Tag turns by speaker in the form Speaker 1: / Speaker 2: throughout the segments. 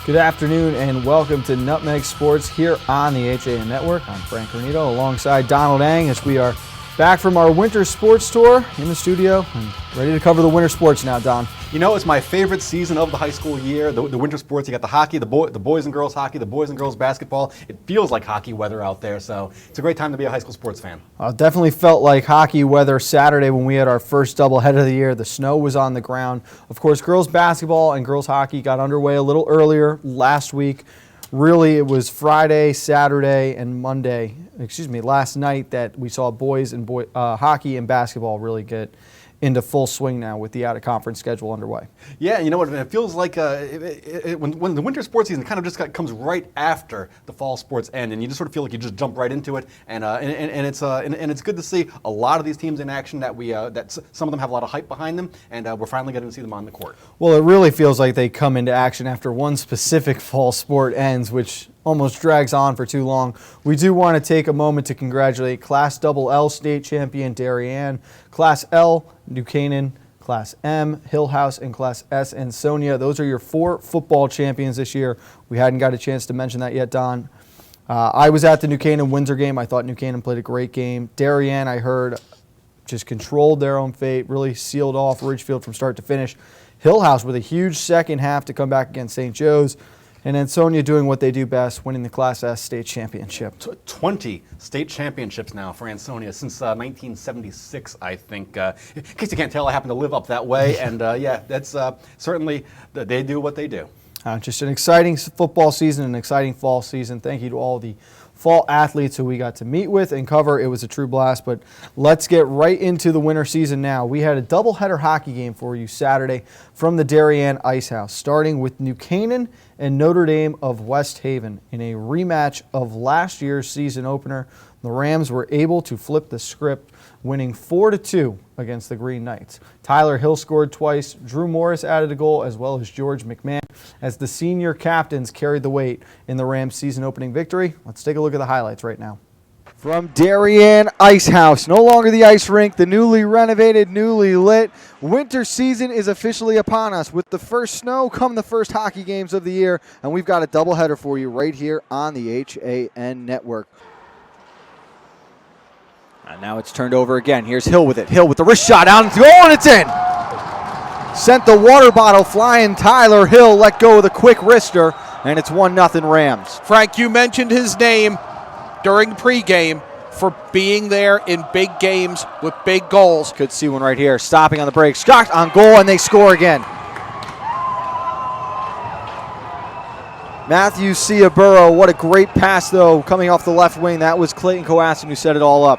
Speaker 1: Good afternoon and welcome to Nutmeg Sports here on the HAN Network. I'm Frank Granito alongside Donald Eng as we are back from our winter sports tour in the studio and ready to cover the winter sports now, Don.
Speaker 2: You know, it's my favorite season of the high school year, the winter sports. You got the hockey, the boys and girls hockey, the boys and girls basketball. It feels like hockey weather out there, so it's a great time to be a high school sports fan.
Speaker 1: Definitely felt like hockey weather Saturday when we had our first doubleheader of the year. The snow was on the ground. Of course, girls basketball and girls hockey got underway a little earlier last week. Really, it was Friday, Saturday, and last night that we saw boys and hockey and basketball really get into full swing now with the out-of-conference schedule underway.
Speaker 2: Yeah, you know what, it feels like when the winter sports season kind of just comes right after the fall sports end, and you just sort of feel like you just jump right into it, and it's good to see a lot of these teams in action that some of them have a lot of hype behind them, and we're finally getting to see them on the court.
Speaker 1: Well, it really feels like they come into action after one specific fall sport ends, which almost drags on for too long. We do want to take a moment to congratulate Class L state champion Darien, Class L New Canaan, Class M Hillhouse, and Class S Ansonia. Those are your 4 football champions this year. We hadn't got a chance to mention that yet, Don. I was at the New Canaan-Windsor game. I thought New Canaan played a great game. Darien, I heard, just controlled their own fate, really sealed off Ridgefield from start to finish. Hillhouse with a huge second half to come back against St. Joe's. And Ansonia doing what they do best, winning the Class S state championship.
Speaker 2: 20 state championships now for Ansonia since 1976, I think. In case you can't tell, I happen to live up that way. And yeah, that's certainly, they do what they do.
Speaker 1: Just an exciting football season, an exciting fall season. Thank you to all the fall athletes who we got to meet with and cover. It was a true blast, but let's get right into the winter season now. We had a doubleheader hockey game for you Saturday from the Darien Ice House, starting with New Canaan and Notre Dame of West Haven. In a rematch of last year's season opener, the Rams were able to flip the script, winning 4-2 against the Green Knights. Tyler Hill scored twice, Drew Morris added a goal, as well as George McMahon, as the senior captains carried the weight in the Rams' season opening victory. Let's take a look at the highlights right now. From Darien Ice House, no longer the ice rink, the newly renovated, newly lit winter season is officially upon us. With the first snow come the first hockey games of the year, and we've got a doubleheader for you right here on the HAN Network. And now it's turned over again. Here's Hill with it. Hill with the wrist shot out and goal, and it's in. Sent the water bottle flying. Tyler Hill let go of the quick wrister, and it's 1-0 Rams.
Speaker 3: Frank, you mentioned his name during pregame for being there in big games with big goals.
Speaker 1: Could see one right here. Stopping on the break. Shot on goal, and they score again. Matthew Ciaburo, what a great pass, though, coming off the left wing. That was Clayton Coasson who set it all up.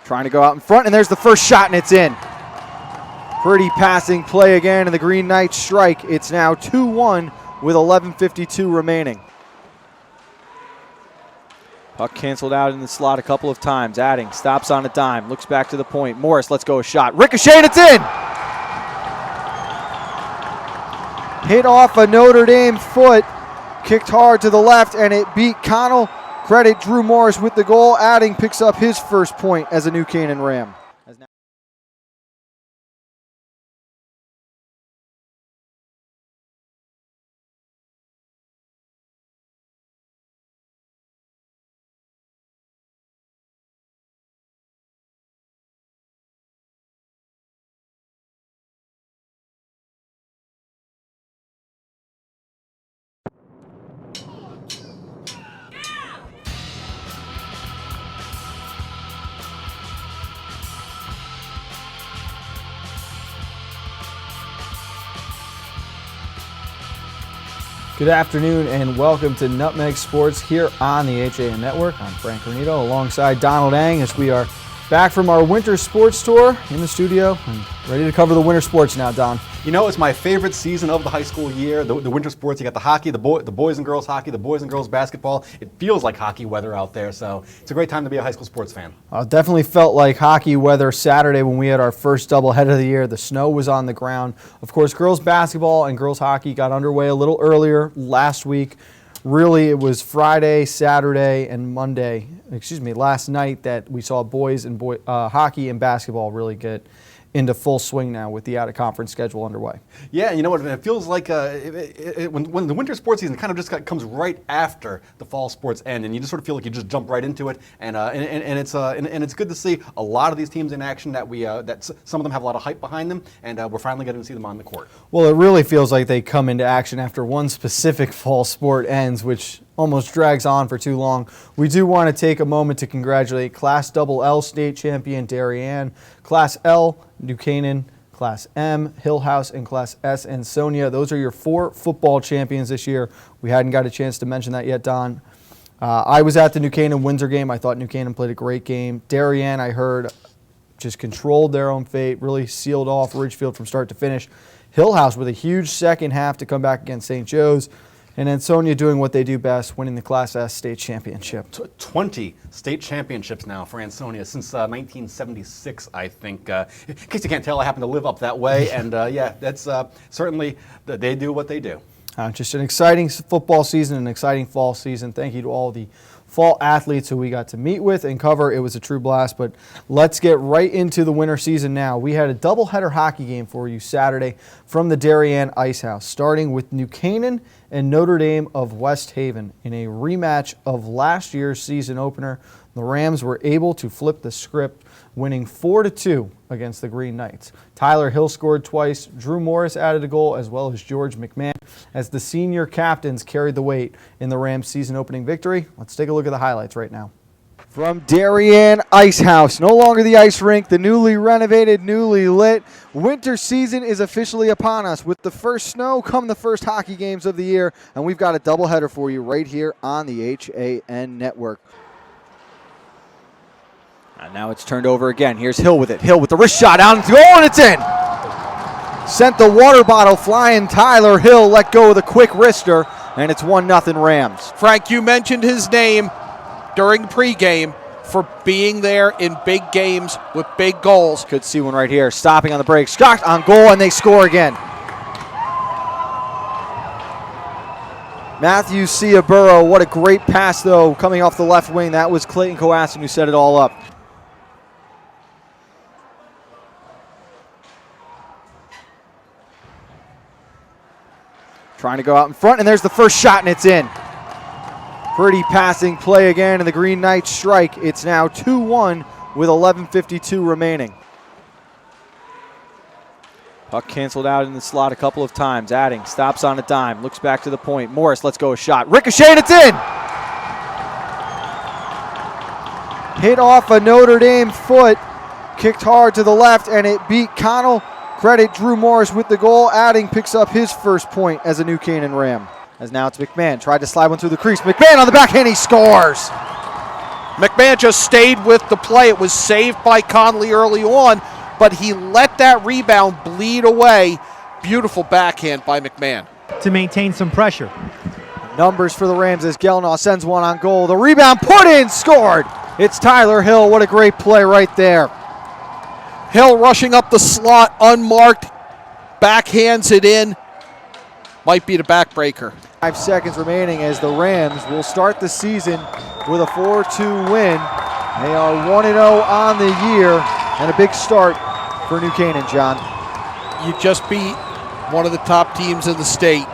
Speaker 1: Trying to go out in front, and there's the first shot, and it's in. Pretty passing play again, and the Green Knights strike. It's now 2-1 with 11:52 remaining. Puck canceled out in the slot a couple of times. Adding, stops on a dime, looks back to the point. Morris lets go a shot. Ricochet, and it's in! Hit off a Notre Dame foot, kicked hard to the left, and it beat Connell. Credit Drew Morris with the goal. Adding picks up his first point as a New Canaan Ram. Good afternoon and welcome to Nutmeg Sports here on the HAN Network. I'm Frank Granito alongside Donald Eng as we are back from our winter sports tour in the studio and ready to cover the winter sports now, Don.
Speaker 2: You know, it's my favorite season of the high school year, the winter sports. You got the hockey, the boys and girls hockey, the boys and girls basketball. It feels like hockey weather out there, so it's a great time to be a high school sports fan.
Speaker 1: Definitely felt like hockey weather Saturday when we had our first doubleheader of the year. The snow was on the ground. Of course, girls basketball and girls hockey got underway a little earlier last week. really it was Friday, Saturday, and Monday, last night that we saw boys and hockey and basketball really get into full swing now with the out-of-conference schedule underway.
Speaker 2: Yeah, you know what? It feels like when the winter sports season kind of just comes right after the fall sports end, and you just sort of feel like you just jump right into it, and it's good to see a lot of these teams in action that some of them have a lot of hype behind them, and we're finally getting to see them on the court.
Speaker 1: Well, it really feels like they come into action after one specific fall sport ends, which almost drags on for too long. We do want to take a moment to congratulate Class L state champion Darien, Class L New Canaan, Class M Hillhouse, and Class S Ansonia. Those are your 4 football champions this year. We hadn't got a chance to mention that yet, Don. I was at the New Canaan-Windsor game. I thought New Canaan played a great game. Darien, I heard, just controlled their own fate, really sealed off Ridgefield from start to finish. Hillhouse with a huge second half to come back against St. Joe's. And Ansonia doing what they do best, winning the Class S state championship.
Speaker 2: 20 state championships now for Ansonia since 1976, I think. In case you can't tell, I happen to live up that way. And yeah, that's certainly, they do what they do.
Speaker 1: Just an exciting football season, an exciting fall season. Thank you to all the fall athletes who we got to meet with and cover. It was a true blast, but let's get right into the winter season now. We had a doubleheader hockey game for you Saturday from the Darien Ice House, starting with New Canaan and Notre Dame of West Haven in a rematch of last year's season opener. The Rams were able to flip the script, winning 4-2 against the Green Knights. Tyler Hill scored twice. Drew Morris added a goal, as well as George McMahon, as the senior captains carried the weight in the Rams' season opening victory. Let's take a look at the highlights right now. From Darien Ice House, no longer the ice rink, the newly renovated, newly lit winter season is officially upon us. With the first snow come the first hockey games of the year, and we've got a doubleheader for you right here on the HAN Network. And now it's turned over again. Here's Hill with it. Hill with the wrist shot down to goal, and it's in. Sent the water bottle flying. Tyler Hill let go of the quick wrister, and it's 1-0 Rams.
Speaker 3: Frank, you mentioned his name during pregame for being there in big games with big goals.
Speaker 1: Could see one right here. Stopping on the break. Scott on goal, and they score again. Matthew Ciaburo, what a great pass, though, coming off the left wing. That was Clayton Coasson who set it all up. Trying to go out in front, and there's the first shot, and it's in. Pretty passing play again, and the Green Knights strike. It's now 2-1 with 11:52 remaining. Puck canceled out in the slot a couple of times. Adding, stops on a dime, looks back to the point. Morris lets go a shot. Ricochet, and it's in! Hit off a Notre Dame foot, kicked hard to the left, and it beat Connell. Credit Drew Morris with the goal. Adding picks up his first point as a New Canaan Ram. As now it's McMahon. Tried to slide one through the crease. McMahon on the backhand. He scores.
Speaker 3: McMahon just stayed with the play. It was saved by Conley early on, but he let that rebound bleed away. Beautiful backhand by McMahon.
Speaker 4: To maintain some pressure.
Speaker 1: Numbers for the Rams as Gelnaw sends one on goal. The rebound put in, scored. It's Tyler Hill. What a great play right there.
Speaker 3: Hill rushing up the slot, unmarked, backhands it in. Might be the backbreaker.
Speaker 1: 5 seconds remaining as the Rams will start the season with a 4-2 win. They are 1-0 on the year, and a big start for New Canaan, John.
Speaker 3: You just beat one of the top teams in the state.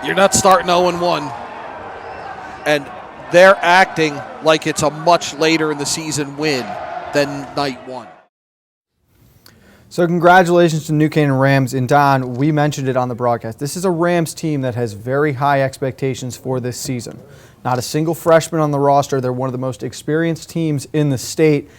Speaker 3: You're not starting 0-1. And they're acting like it's a much later in the season win than night one.
Speaker 1: So congratulations to New Canaan Rams. And Don, we mentioned it on the broadcast. This is a Rams team that has very high expectations for this season. Not a single freshman on the roster. They're one of the most experienced teams in the state,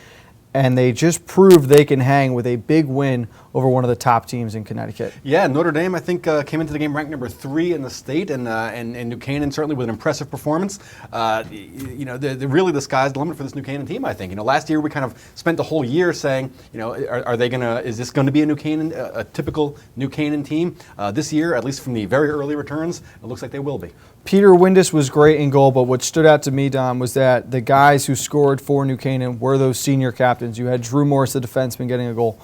Speaker 1: and they just proved they can hang with a big win over one of the top teams in Connecticut.
Speaker 2: Yeah, Notre Dame, I think, came into the game ranked number 3 in the state, and New Canaan certainly with an impressive performance. Really the sky's the limit for this New Canaan team, I think. Last year we kind of spent the whole year saying, is this going to be a typical New Canaan team? This year, at least from the very early returns, it looks like they will be.
Speaker 1: Peter Windus was great in goal, but what stood out to me, Don, was that the guys who scored for New Canaan were those senior captains. You had Drew Morris, the defenseman, getting a goal,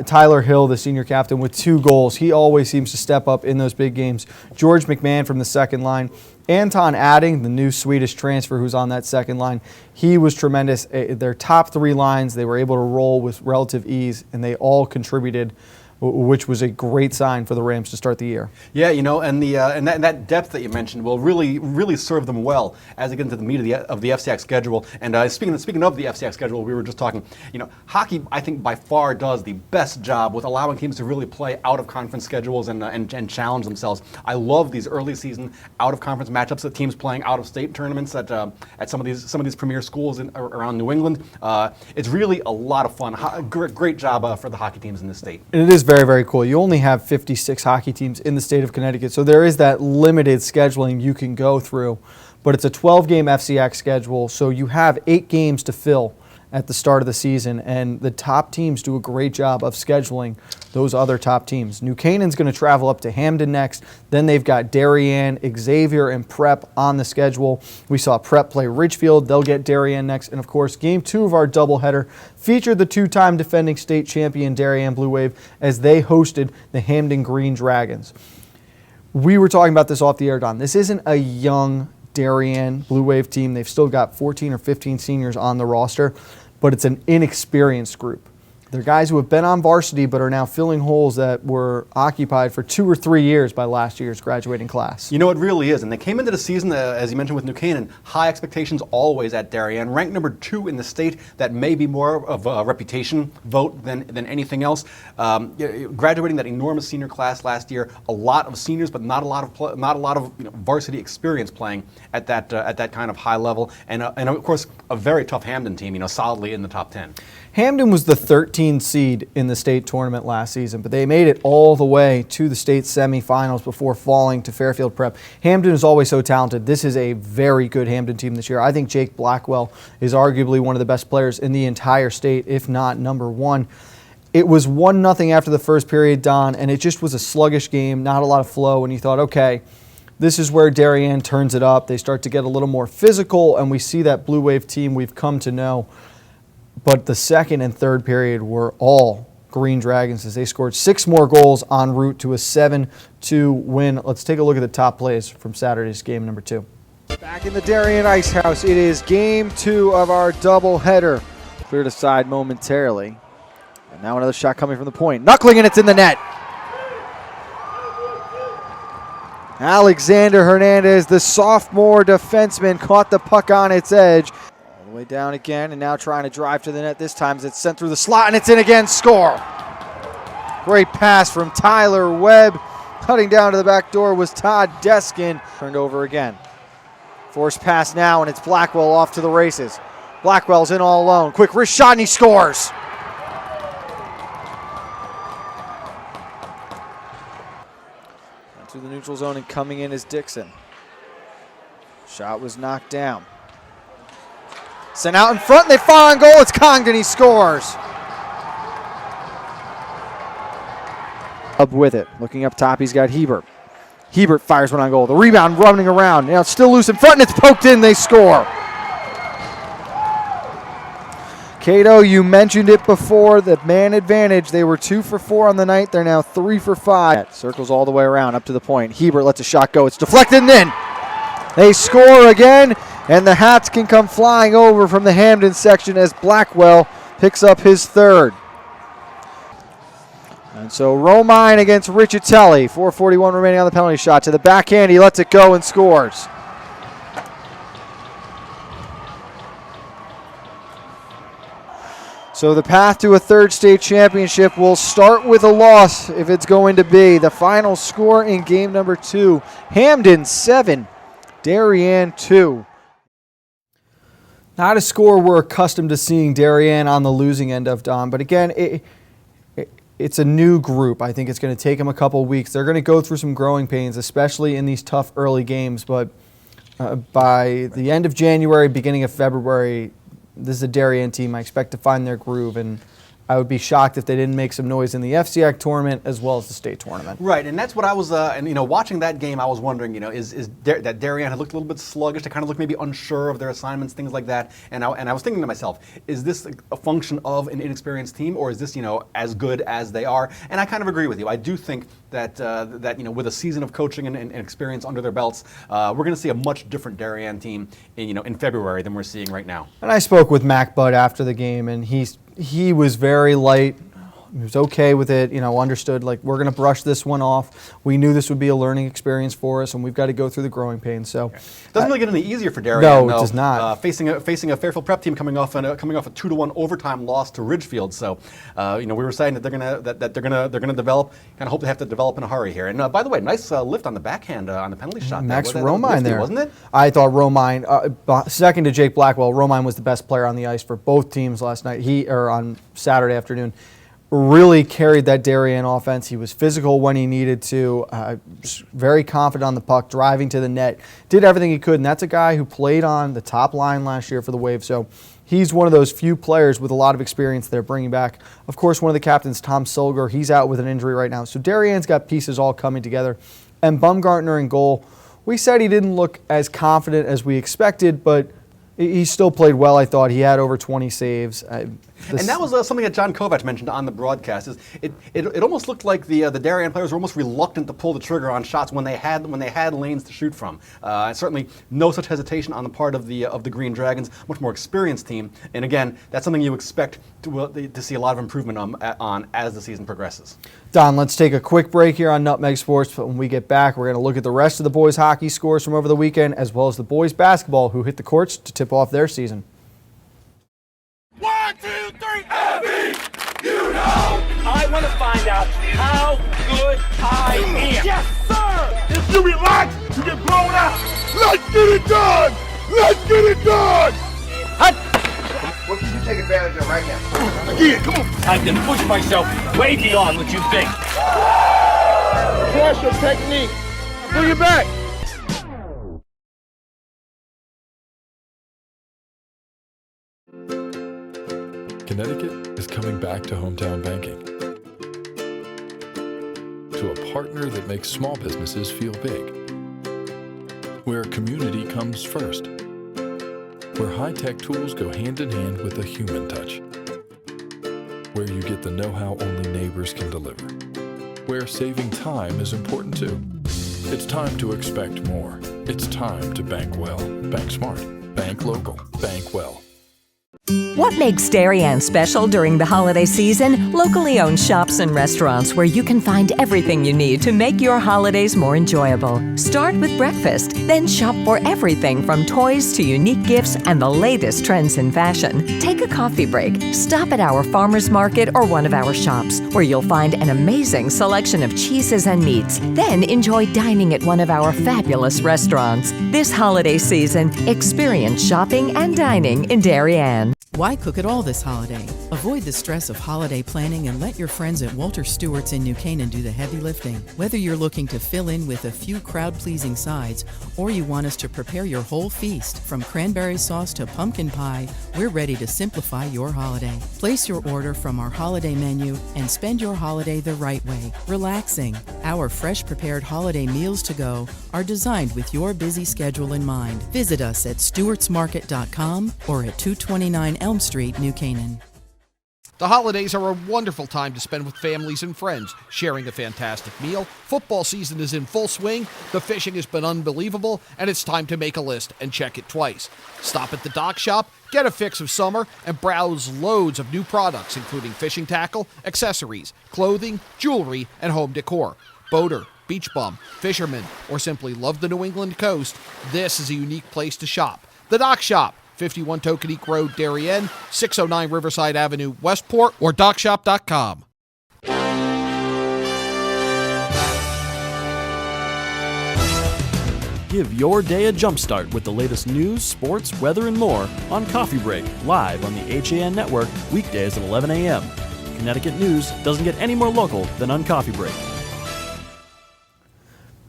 Speaker 1: Tyler Hill, the senior captain, with 2 goals. He always seems to step up in those big games. George McMahon from the second line. Anton Adding, the new Swedish transfer who's on that second line, he was tremendous. Their top 3 lines, they were able to roll with relative ease, and they all contributed, which was a great sign for the Rams to start the year.
Speaker 2: Yeah, and that depth that you mentioned will really serve them well as they get into the meat of the FCX schedule. And speaking of the FCX schedule, we were just talking. Hockey, I think, by far does the best job with allowing teams to really play out of conference schedules and challenge themselves. I love these early season out of conference matchups of teams playing out of state tournaments at some of these premier schools around New England. It's really a lot of fun. Great job for the hockey teams in this state.
Speaker 1: And it is very, very cool. You only have 56 hockey teams in the state of Connecticut, so there is that limited scheduling you can go through. But it's a 12-game FCX schedule, so you have 8 games to fill at the start of the season, and the top teams do a great job of scheduling those other top teams. New Canaan's going to travel up to Hamden next. Then they've got Darien, Xavier, and Prep on the schedule. We saw Prep play Ridgefield. They'll get Darien next. And, of course, Game 2 of our doubleheader featured the 2-time defending state champion Darien Blue Wave as they hosted the Hamden Green Dragons. We were talking about this off the air, Don. This isn't a young Darien Blue Wave team. They've still got 14 or 15 seniors on the roster, but it's an inexperienced group. They're guys who have been on varsity but are now filling holes that were occupied for 2 or 3 years by last year's graduating class.
Speaker 2: It really is. And they came into the season, as you mentioned with New Canaan, high expectations always at Darien, ranked number 2 in the state. That may be more of a reputation vote than anything else. Graduating that enormous senior class last year, a lot of seniors, but not a lot of varsity experience playing at that kind of high level. And of course, a very tough Hamden team, solidly in the top 10.
Speaker 1: Hamden was the 13th seed in the state tournament last season, but they made it all the way to the state semifinals before falling to Fairfield Prep. Hamden is always so talented. This is a very good Hamden team this year. I think Jake Blackwell is arguably one of the best players in the entire state, if not number 1. It was 1-0 after the first period, Don, and it just was a sluggish game, not a lot of flow, and you thought, okay, this is where Darien turns it up. They start to get a little more physical, and we see that Blue Wave team we've come to know. But the second and third period were all Green Dragons as they scored 6 more goals en route to a 7-2 win. Let's take a look at the top plays from Saturday's game number 2. Back in the Darien Ice House, it is game 2 of our doubleheader. Cleared aside momentarily. And now another shot coming from the point. Knuckling, and it's in the net. Alexander Hernandez, the sophomore defenseman, caught the puck on its edge. Way down again, and now trying to drive to the net this time as it's sent through the slot, and it's in again. Score! Great pass from Tyler Webb. Cutting down to the back door was Todd Deskin. Turned over again. Forced pass now, and it's Blackwell off to the races. Blackwell's in all alone. Quick wrist shot, and he scores! To the neutral zone, and coming in is Dixon. Shot was knocked down. Sent out in front, and they fire on goal. It's Congdon, he scores. Up with it. Looking up top, he's got Hebert. Hebert fires one on goal. The rebound running around. Now it's still loose in front, and it's poked in. They score. Cato, you mentioned it before, the man advantage. They were 2 for 4 on the night. They're now 3 for 5. Circles all the way around up to the point. Hebert lets a shot go. It's deflected and in. They score again. And the Hats can come flying over from the Hamden section as Blackwell picks up his 3rd. And so Romine against Riccitelli. 4:41 remaining on the penalty shot. To the backhand, he lets it go and scores. So the path to a 3rd state championship will start with a loss if it's going to be. The final score in game number 2, Hamden 7, Darien 2. Not a score we're accustomed to seeing Darien on the losing end of, Don. But again, it's a new group. I think it's going to take them a couple weeks. They're going to go through some growing pains, especially in these tough early games. But by the end of January, beginning of February, this is a Darien team. I expect to find their groove. And I would be shocked if they didn't make some noise in the FCIAC tournament as well as the state tournament.
Speaker 2: Right, and that's what I was, watching that game, I was wondering, that Darien had looked a little bit sluggish, they kind of looked maybe unsure of their assignments, things like that, and I was thinking to myself, is this a function of an inexperienced team, or is this, as good as they are? And I kind of agree with you. I do think that with a season of coaching and experience under their belts, we're going to see a much different Darien team in February than we're seeing right now.
Speaker 1: And I spoke with Mac Budd after the game, and he was very light. He was okay with it, understood, like, we're going to brush this one off. We knew this would be a learning experience for us, and we've got to go through the growing pains. So,
Speaker 2: doesn't really get any easier for Darien.
Speaker 1: No, it does not.
Speaker 2: Facing a Fairfield Prep team coming off a 2-1 overtime loss to Ridgefield. So, we were saying that they're gonna develop. Kind of hope they have to develop in a hurry here. And by the way, nice lift on the backhand on the penalty shot.
Speaker 1: Max
Speaker 2: That
Speaker 1: Romine
Speaker 2: nifty,
Speaker 1: there,
Speaker 2: wasn't it?
Speaker 1: I thought Romine, second to Jake Blackwell. Romine was the best player on the ice for both teams last night. On Saturday afternoon. Really carried that Darien offense. He was physical when he needed to, very confident on the puck, driving to the net, did everything he could, and that's a guy who played on the top line last year for the Wave, so he's one of those few players with a lot of experience they're bringing back. Of course, one of the captains, Tom Silger, he's out with an injury right now, so Darien's got pieces all coming together. And Bumgartner in goal, we said he didn't look as confident as we expected, but he still played well, I thought. He had over 20 saves.
Speaker 2: And that was something that John Kovac mentioned on the broadcast. Is it almost looked like the Darien players were almost reluctant to pull the trigger on shots when they had lanes to shoot from. Certainly, no such hesitation on the part of the Green Dragons. Much more experienced team. And again, that's something you expect to see a lot of improvement on as the season progresses.
Speaker 1: Don, let's take a quick break here on Nutmeg Sports. But when we get back, we're going to look at the rest of the boys hockey scores from over the weekend, as well as the boys basketball who hit the courts to tip off their season.
Speaker 4: 1, 2, 3, Abby! I want to find out how good I am. Yes, sir! If you relax, you get blown out. Let's get it done! Let's get it done!
Speaker 5: What can you take advantage of right now?
Speaker 4: Again, come on. I can push myself way beyond what you think.
Speaker 5: Pressure technique. Bring it back.
Speaker 6: Connecticut is coming back to hometown banking. To a partner that makes small businesses feel big. Where community comes first. Where high-tech tools go hand in hand with a human touch. Where you get the know-how only neighbors can deliver. Where saving time is important too. It's time to expect more. It's time to bank well. Bank smart. Bank local. Bank well.
Speaker 7: What makes Darien special during the holiday season? Locally owned shops and restaurants where you can find everything you need to make your holidays more enjoyable. Start with breakfast, then shop for everything from toys to unique gifts and the latest trends in fashion. Take a coffee break. Stop at our farmers market or one of our shops, where you'll find an amazing selection of cheeses and meats. Then enjoy dining at one of our fabulous restaurants. This holiday season, experience shopping and dining in Darien.
Speaker 8: Why cook it all this holiday? Avoid the stress of holiday planning and let your friends at Walter Stewart's in New Canaan do the heavy lifting. Whether you're looking to fill in with a few crowd-pleasing sides or you want us to prepare your whole feast, from cranberry sauce to pumpkin pie, we're ready to simplify your holiday. Place your order from our holiday menu and spend your holiday the right way, relaxing. Our fresh prepared holiday meals to go are designed with your busy schedule in mind. Visit us at stewartsmarket.com or at 229 Elm Street, New Canaan.
Speaker 3: The holidays are a wonderful time to spend with families and friends, sharing a fantastic meal. Football season is in full swing, the fishing has been unbelievable, and it's time to make a list and check it twice. Stop at the Dock Shop, get a fix of summer, and browse loads of new products, including fishing tackle, accessories, clothing, jewelry, and home decor. Boater, beach bum, fisherman, or simply love the New England coast, this is a unique place to shop. The Dock Shop, 51 Tokenique Road, Darien, 609 Riverside Avenue, Westport, or dockshop.com.
Speaker 9: Give your day a jumpstart with the latest news, sports, weather, and more on Coffee Break, live on the HAN Network, weekdays at 11 a.m. Connecticut news doesn't get any more local than on Coffee Break.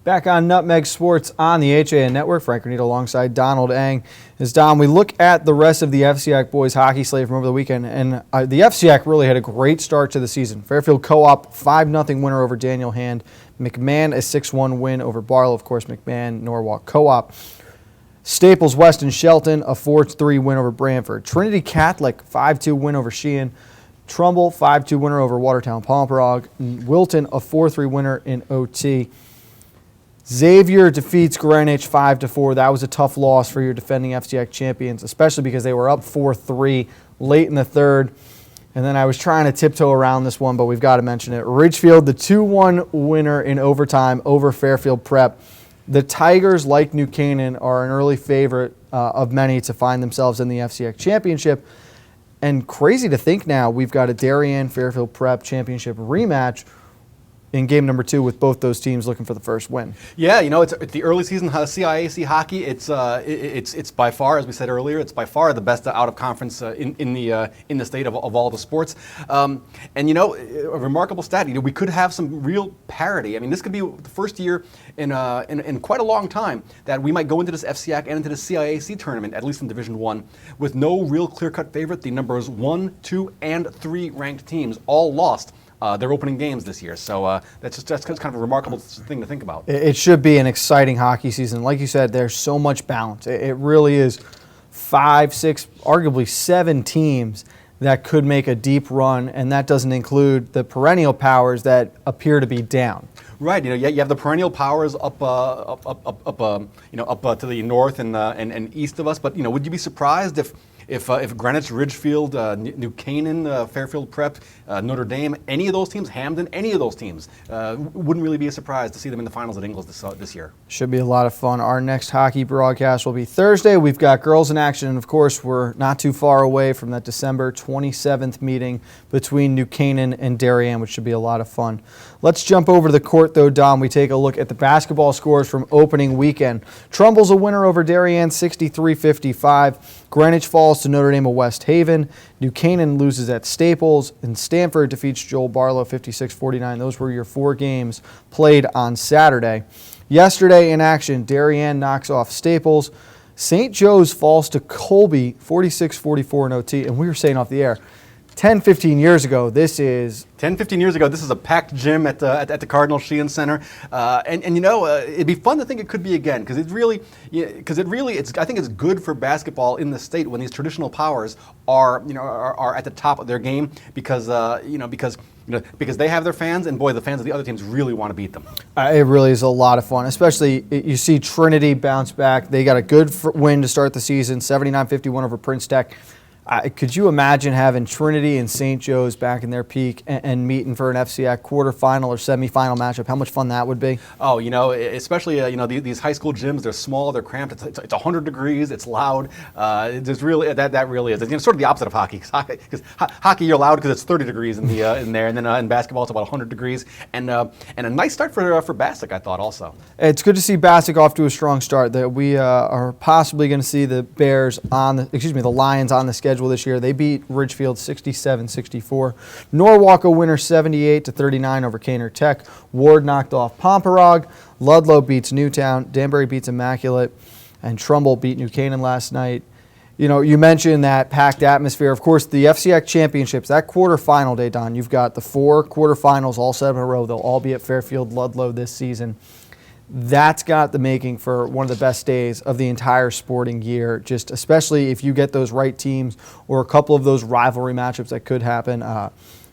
Speaker 1: Back on Nutmeg Sports on the HAN Network, Frank Granito alongside Donald Eng. As Don, we look at the rest of the FCIAC boys hockey slate from over the weekend, and the FCIAC really had a great start to the season. Fairfield Co-op 5-0 winner over Daniel Hand. McMahon a 6-1 win over Barlow. Of course, McMahon, Norwalk Co-op. Staples West and Shelton a 4-3 win over Branford. Trinity Catholic 5-2 win over Sheehan. Trumbull 5-2 winner over Watertown Pomperaug. Wilton a 4-3 winner in OT. Xavier defeats Greenwich 5-4. That was a tough loss for your defending FCIAC champions, especially because they were up 4-3 late in the third. And then I was trying to tiptoe around this one, but we've got to mention it. Ridgefield, the 2-1 winner in overtime over Fairfield Prep. The Tigers, like New Canaan, are an early favorite of many to find themselves in the FCIAC championship. And crazy to think now, we've got a Darien Fairfield Prep championship rematch in game number 2 with both those teams looking for the first win.
Speaker 2: Yeah, you know, it's the early season CIAC hockey. It's by far, as we said earlier, it's by far the best out of conference in the state of all the sports. And you know, a remarkable stat. You know, we could have some real parity. I mean, this could be the first year in quite a long time that we might go into this FCIAC and into the CIAC tournament, at least in Division 1, with no real clear-cut favorite. The numbers 1, 2, and 3 ranked teams all lost their opening games this year. So that's kind of a remarkable thing to think about.
Speaker 1: It should be an exciting hockey season. Like you said, there's so much balance. It really is 5, 6, arguably 7 teams that could make a deep run, and that doesn't include the perennial powers that appear to be down.
Speaker 2: Right. You know, you have the perennial powers up to the north and east of us. But you know, would you be surprised if Greenwich, Ridgefield, New Canaan, Fairfield Prep, Notre Dame, any of those teams, Hamden, any of those teams, wouldn't really be a surprise to see them in the finals at Ingles this year.
Speaker 1: Should be a lot of fun. Our next hockey broadcast will be Thursday. We've got girls in action, and of course, we're not too far away from that December 27th meeting between New Canaan and Darien, which should be a lot of fun. Let's jump over to the court, though, Dom. We take a look at the basketball scores from opening weekend. Trumbull's a winner over Darien, 63-55. Greenwich falls to Notre Dame of West Haven. New Canaan loses at Staples, and Stanford defeats Joel Barlow 56-49. Those were your 4 games played on Saturday. Yesterday in action, Darien knocks off Staples. St. Joe's falls to Colby 46-44 in OT, and we were saying off the air, 10, 15 years ago, this is...
Speaker 2: 10, 15 years ago, this is a packed gym at the Cardinal Sheehan Center, and you know, it'd be fun to think it could be again, because I think it's good for basketball in the state when these traditional powers are at the top of their game, because they have their fans, and boy, the fans of the other teams really want to beat them.
Speaker 1: It really is a lot of fun, especially you see Trinity bounce back. They got a good win to start the season, 79-51 over Prince Tech. Could you imagine having Trinity and St. Joe's back in their peak and meeting for an FCIAC quarterfinal or semifinal matchup? How much fun that would be.
Speaker 2: Oh, you know, especially these high school gyms. They're small, they're cramped. It's 100 degrees. It's loud. There's really that really is. It's sort of the opposite of hockey. Because hockey you're loud because it's 30 degrees in there, and then in basketball it's about 100 degrees. And a nice start for Bassick, I thought also.
Speaker 1: It's good to see Bassick off to a strong start. That we are possibly going to see the the Lions on the schedule this year. They beat Ridgefield 67-64. Norwalk a winner 78-39 over Canaan Tech. Ward knocked off Pomperaug. Ludlow beats Newtown. Danbury beats Immaculate. And Trumbull beat New Canaan last night. You know, you mentioned that packed atmosphere. Of course, the FCIAC championships, that quarterfinal day, Don, you've got the 4 quarterfinals all set in a row. They'll all be at Fairfield Ludlow this season. That's got the making for one of the best days of the entire sporting year, just especially if you get those right teams or a couple of those rivalry matchups that could happen.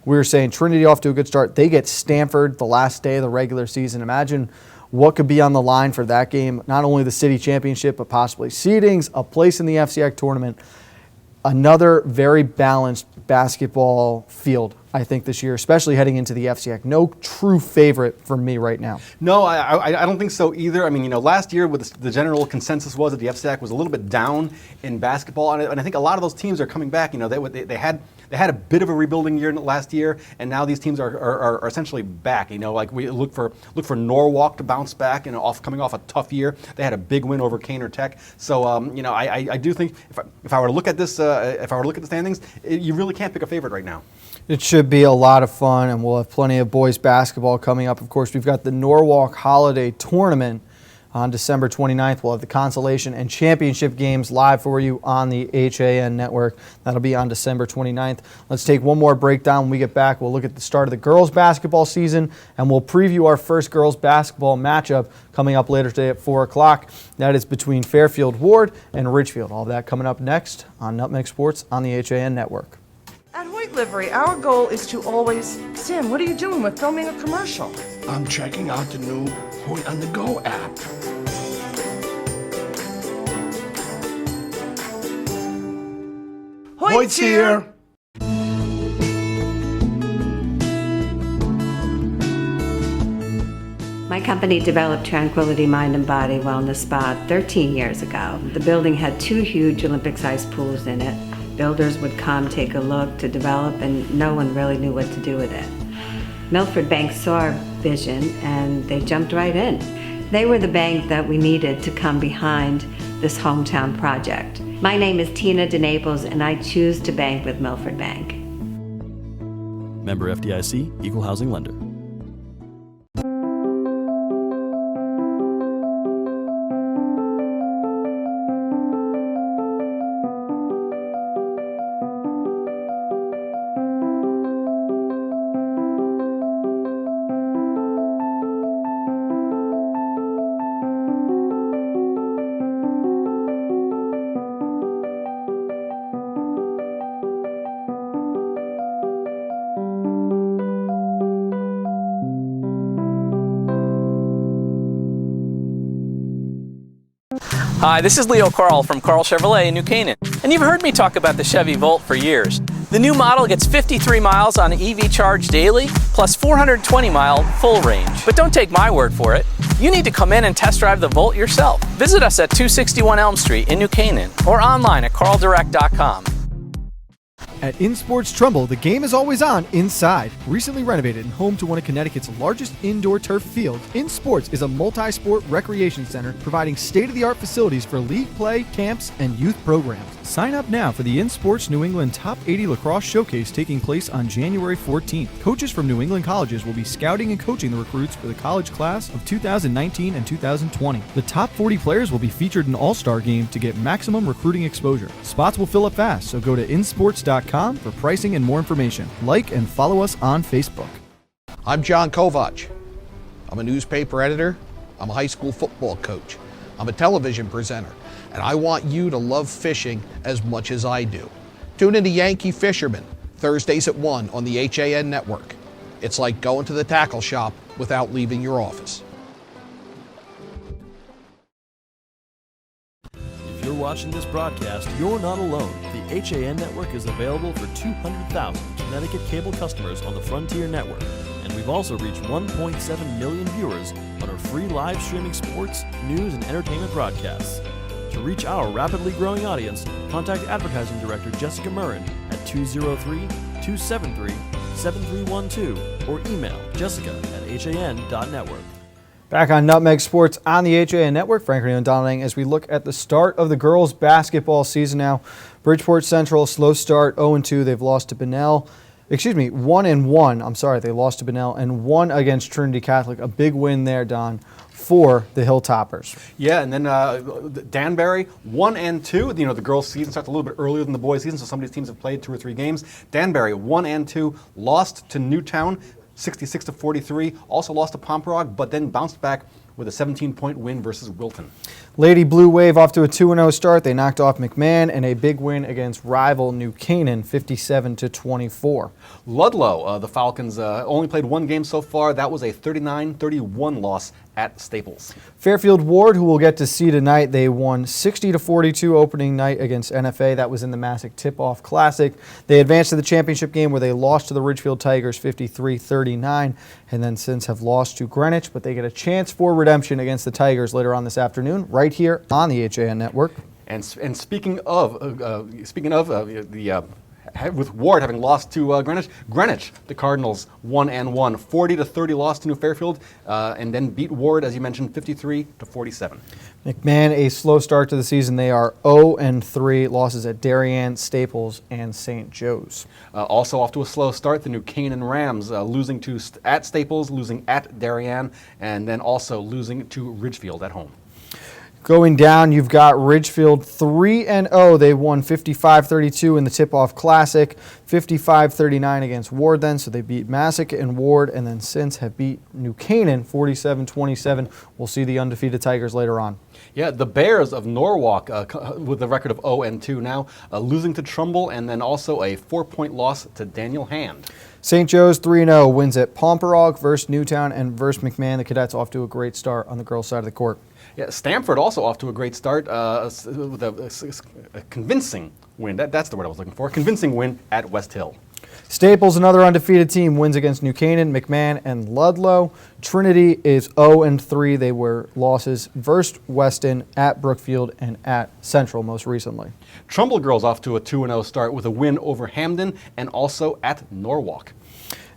Speaker 1: We were saying Trinity off to a good start. They get Stanford the last day of the regular season. Imagine what could be on the line for that game, not only the city championship, but possibly seedings, a place in the FCIAC tournament. Another very balanced basketball field, I think, this year, especially heading into the FCIAC. No true favorite for me right now.
Speaker 2: No, I don't think so either. I mean, you know, last year the general consensus was that the FCIAC was a little bit down in basketball, and I think a lot of those teams are coming back. You know, they had a bit of a rebuilding year last year, and now these teams are essentially back. You know, like we look for Norwalk to bounce back, and coming off a tough year. They had a big win over Canaan Tech. So you know, I do think if I were to look at this, if I were to look at the standings, you really can't pick a favorite right now.
Speaker 1: It should be a lot of fun, and we'll have plenty of boys basketball coming up. Of course, we've got the Norwalk Holiday Tournament on December 29th. We'll have the consolation and championship games live for you on the HAN Network. That'll be on December 29th. Let's take one more breakdown. When we get back, we'll look at the start of the girls basketball season, and we'll preview our first girls basketball matchup coming up later today at 4 o'clock. That is between Fairfield Ward and Ridgefield. All that coming up next on Nutmeg Sports on the HAN Network.
Speaker 10: At Hoyt Livery, our goal is to always... Sam, what are you doing? We're filming a commercial.
Speaker 11: I'm checking out the new Hoyt on the Go app.
Speaker 10: Hoyt's here!
Speaker 12: My company developed Tranquility Mind and Body Wellness Spa 13 years ago. The building had 2 huge Olympic-sized pools in it. Builders would come, take a look to develop, and no one really knew what to do with it. Milford Bank saw our vision, and they jumped right in. They were the bank that we needed to come behind this hometown project. My name is Tina DeNaples, and I choose to bank with Milford Bank.
Speaker 9: Member FDIC, Equal Housing Lender.
Speaker 13: Hi, this is Leo Carl from Carl Chevrolet in New Canaan, and you've heard me talk about the Chevy Volt for years. The new model gets 53 miles on EV charge daily, plus 420-mile full range. But don't take my word for it. You need to come in and test drive the Volt yourself. Visit us at 261 Elm Street in New Canaan or online at carldirect.com.
Speaker 1: At InSports Trumbull, the game is always on inside. Recently renovated and home to one of Connecticut's largest indoor turf fields, InSports is a multi-sport recreation center providing state-of-the-art facilities for league play, camps, and youth programs. Sign up now for the InSports New England Top 80 Lacrosse Showcase taking place on January 14th. Coaches from New England colleges will be scouting and coaching the recruits for the college class of 2019 and 2020. The top 40 players will be featured in All-Star Game to get maximum recruiting exposure. Spots will fill up fast, so go to insports.com for pricing and more information. Like and follow us on Facebook.
Speaker 3: I'm John Kovach. I'm a newspaper editor. I'm a high school football coach. I'm a television presenter. And I want you to love fishing as much as I do. Tune into Yankee Fisherman, Thursdays at 1 on the HAN Network. It's like going to the tackle shop without leaving your office.
Speaker 9: If you're watching this broadcast, you're not alone. The HAN Network is available for 200,000 Connecticut cable customers on the Frontier Network. And we've also reached 1.7 million viewers on our free live streaming sports, news, and entertainment broadcasts. To reach our rapidly growing audience, contact Advertising Director Jessica Murrin at 203-273-7312 or email jessica@han.network.
Speaker 1: Back on Nutmeg Sports on the HAN Network, Frank Granito and Don Lang, as we look at the start of the girls' basketball season now. Bridgeport Central, slow start, 0-2. They've lost to Bunnell. 1-1. I'm sorry, they lost to Bunnell and won against Trinity Catholic. A big win there, Don, for the Hilltoppers.
Speaker 2: Yeah, and then Danbury, 1-2. You know, the girls' season starts a little bit earlier than the boys' season, so some of these teams have played 2 or 3 games. Danbury, 1-2, lost to Newtown, 66-43. Also lost to Pomperog, but then bounced back with a 17-point win versus Wilton.
Speaker 1: Lady Blue Wave off to a 2-0 start. They knocked off McMahon, and a big win against rival New Canaan, 57-24.
Speaker 2: Ludlow, the Falcons, only played 1 game so far. That was a 39-31 loss at Staples.
Speaker 1: Fairfield Ward, who we'll get to see tonight, they won 60-42 opening night against NFA. That was in the Massac Tip-Off Classic. They advanced to the championship game where they lost to the Ridgefield Tigers 53-39, and then since have lost to Greenwich, but they get a chance for redemption against the Tigers later on this afternoon, right here on the HAN Network.
Speaker 2: And speaking of the with Ward having lost to Greenwich, the Cardinals 1-1, 40-30 loss to New Fairfield, and then beat Ward, as you mentioned, 53-47.
Speaker 1: McMahon, a slow start to the season. They are 0-3, losses at Darien, Staples, and St. Joe's.
Speaker 2: Also off to a slow start, the New Canaan Rams losing at Staples, losing at Darien, and then also losing to Ridgefield at home.
Speaker 1: Going down, you've got Ridgefield 3-0. They won 55-32 in the Tip-Off Classic, 55-39 against Ward then, so they beat Massac and Ward, and then since have beat New Canaan 47-27. We'll see the undefeated Tigers later on.
Speaker 2: Yeah, the Bears of Norwalk with a record of 0-2 now, losing to Trumbull, and then also a 4-point loss to Daniel Hand.
Speaker 1: St. Joe's 3-0, wins at Pomperog versus Newtown and versus McMahon. The Cadets off to a great start on the girls' side of the court.
Speaker 2: Yeah, Stamford also off to a great start with a convincing win. That's the word I was looking for. Convincing win at West Hill.
Speaker 1: Staples, another undefeated team, wins against New Canaan, McMahon, and Ludlow. Trinity is 0-3. They were losses versus Weston, at Brookfield, and at Central most recently.
Speaker 2: Trumbull girls off to a 2-0 start with a win over Hamden and also at Norwalk.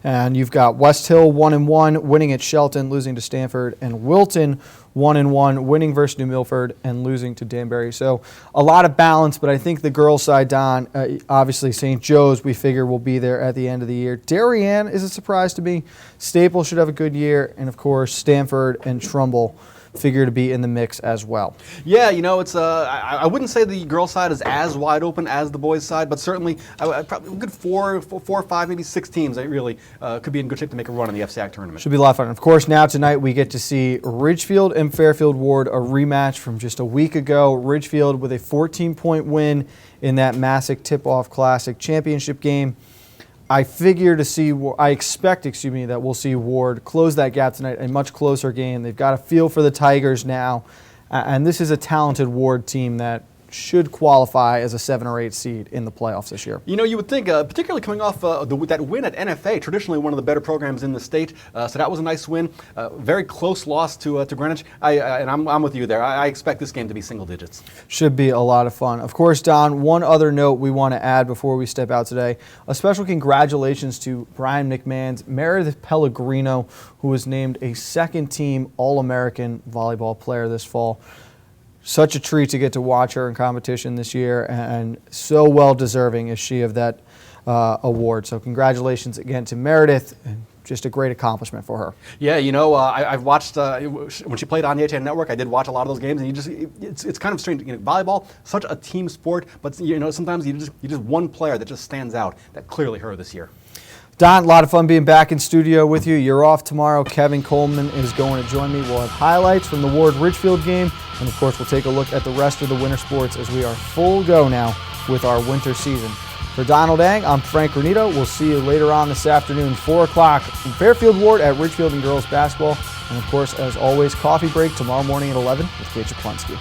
Speaker 1: And you've got West Hill 1-1, winning at Shelton, losing to Stanford, and Wilton 1-1, winning versus New Milford and losing to Danbury. So a lot of balance, but I think the girls' side, Don, obviously St. Joe's, we figure will be there at the end of the year. Darien is a surprise to me. Staples should have a good year, and of course Stanford and Trumbull figure to be in the mix as well.
Speaker 2: Yeah, you know, it's I wouldn't say the girls' side is as wide open as the boys' side, but certainly probably good four or five, maybe 6 teams that really could be in good shape to make a run in the FCAC tournament.
Speaker 1: Should be a lot of fun. Of course, now tonight we get to see Ridgefield and Fairfield Ward, a rematch from just a week ago. Ridgefield with a 14-point win in that Massac Tip-Off Classic championship game. I expect that we'll see Ward close that gap tonight, a much closer game. They've got a feel for the Tigers now, and this is a talented Ward team that should qualify as a 7 or 8 seed in the playoffs this year.
Speaker 2: You know, you would think, particularly coming off that win at NFA, traditionally one of the better programs in the state, so that was a nice win. Very close loss to Greenwich, and I'm with you there. I expect this game to be single digits.
Speaker 1: Should be a lot of fun. Of course, Don, one other note we want to add before we step out today, a special congratulations to Brian McMahon's Meredith Pellegrino, who was named a second-team All-American volleyball player this fall. Such a treat to get to watch her in competition this year, and so well deserving is she of that award. So congratulations again to Meredith, and just a great accomplishment for her.
Speaker 2: Yeah, you know, I've watched when she played on the HAN Network. I did watch a lot of those games, and it's kind of strange. You know, volleyball, such a team sport, but you know sometimes you just one player that just stands out. That clearly her this year.
Speaker 1: Don, a lot of fun being back in studio with you. You're off tomorrow. Kevin Coleman is going to join me. We'll have highlights from the Ward-Ridgefield game, and of course we'll take a look at the rest of the winter sports as we are full go now with our winter season. For Donald Eng, I'm Frank Granito. We'll see you later on this afternoon, 4 o'clock from Fairfield Ward at Ridgefield and girls basketball. And of course, as always, coffee break tomorrow morning at 11 with Kate Jablonski.